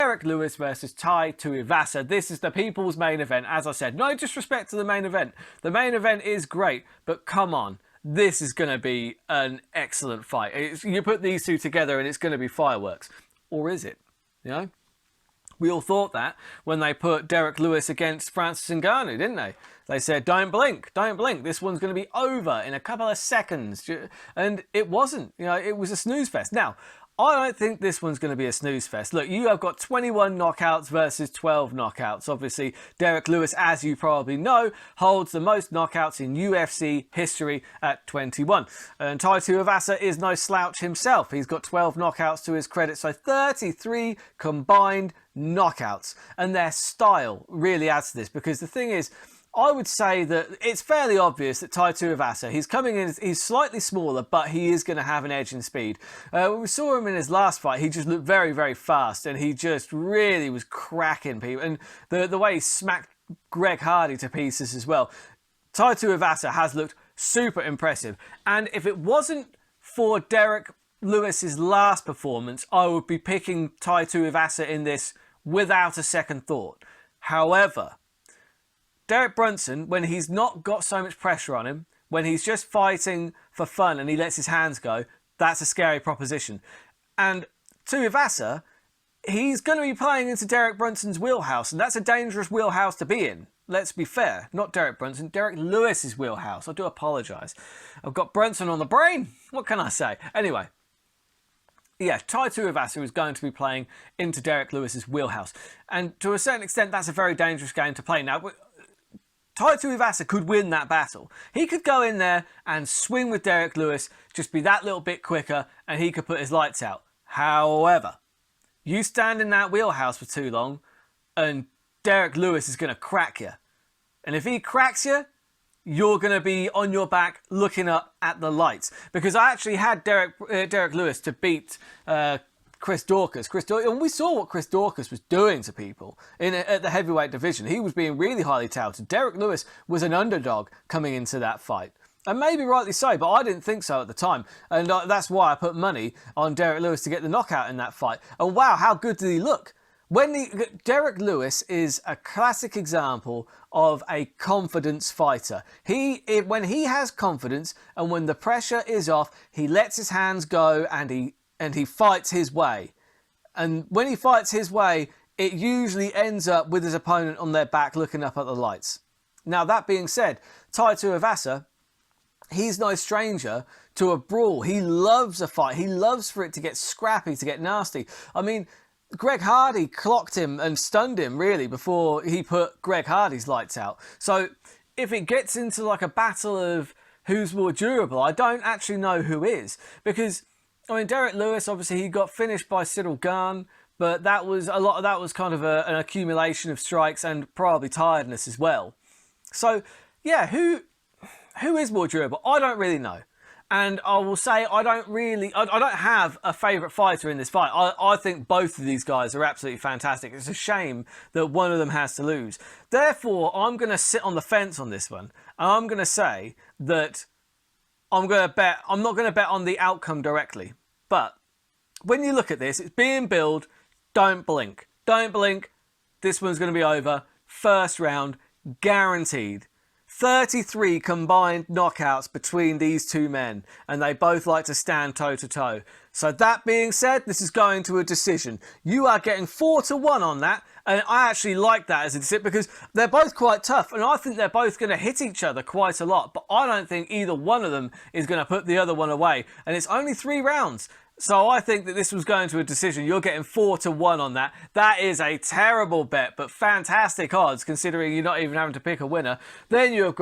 Derrick Lewis versus Tai Tuivasa. This is the people's main event. As I said, no disrespect to the main event. The main event is great, but come on. This is going to be an excellent fight. You put these two together and it's going to be fireworks. Or is it? You know? We all thought that when they put Derrick Lewis against Francis Ngannou, didn't they? They said, don't blink, don't blink. This one's going to be over in a couple of seconds. And it wasn't. You know, it was a snooze fest. Now, I don't think this one's going to be a snooze fest. Look, you have got 21 knockouts versus 12 knockouts. Obviously, Derrick Lewis, as you probably know, holds the most knockouts in UFC history at 21. And Tai Tuivasa is no slouch himself. He's got 12 knockouts to his credit, so 33 combined knockouts. And their style really adds to this, because the thing is, I would say that it's fairly obvious that Tai Tuivasa, he's coming in, he's slightly smaller, but he is going to have an edge in speed. We saw him in his last fight, he just looked very, very fast, and he just really was cracking people. And the way he smacked Greg Hardy to pieces as well. Tai Tuivasa has looked super impressive. And if it wasn't for Derrick Lewis's last performance, I would be picking Tai Tuivasa in this without a second thought. However, Derek Brunson, when he's not got so much pressure on him, when he's just fighting for fun and he lets his hands go, that's a scary proposition. And Tuivasa, he's going to be playing into Derek Brunson's wheelhouse, and that's a dangerous wheelhouse to be in. Let's be fair. Not Derek Brunson, Derek Lewis's wheelhouse. I do apologise. I've got Brunson on the brain. What can I say? Anyway. Yeah, Tai Tuivasa is going to be playing into Derek Lewis's wheelhouse. And to a certain extent, that's a very dangerous game to play. Now, Tai Tuivasa could win that battle. He could go in there and swing with Derrick Lewis, just be that little bit quicker, and he could put his lights out. However, you stand in that wheelhouse for too long, and Derrick Lewis is going to crack you. And if he cracks you, you're going to be on your back looking up at the lights. Because I actually had Derrick Lewis to beat Chris Daukaus. And we saw what Chris Daukaus was doing to people at the heavyweight division. He was being really highly touted. Derrick Lewis was an underdog coming into that fight. And maybe rightly so, but I didn't think so at the time. And that's why I put money on Derrick Lewis to get the knockout in that fight. And wow, how good did he look? Derrick Lewis is a classic example of a confidence fighter. When he has confidence and when the pressure is off, he lets his hands go and he fights his way. And when he fights his way, it usually ends up with his opponent on their back looking up at the lights. Now, that being said, Tai Tuivasa, he's no stranger to a brawl. He loves a fight. He loves for it to get scrappy, to get nasty. I mean, Greg Hardy clocked him and stunned him, really, before he put Greg Hardy's lights out. So if it gets into like a battle of who's more durable, I don't actually know who is. Because I mean, Derrick Lewis, obviously, he got finished by Cyril Gane, but a lot of that was kind of an accumulation of strikes and probably tiredness as well. So, yeah, who is more durable? I don't really know. And I will say I don't have a favourite fighter in this fight. I think both of these guys are absolutely fantastic. It's a shame that one of them has to lose. Therefore, I'm going to sit on the fence on this one. And I'm going to say that I'm not going to bet on the outcome directly. But when you look at this, it's being billed, don't blink. Don't blink. This one's going to be over. First round, guaranteed. 33 combined knockouts between these two men, and they both like to stand toe-to-toe. So that being said, this is going to a decision. You are getting 4-1 on that, and I actually like that as a decision because they're both quite tough, and I think they're both going to hit each other quite a lot, but I don't think either one of them is going to put the other one away, and it's only 3 rounds. So I think that this was going to a decision. You're getting 4-1 on that. That is a terrible bet, but fantastic odds considering you're not even having to pick a winner. Then you have got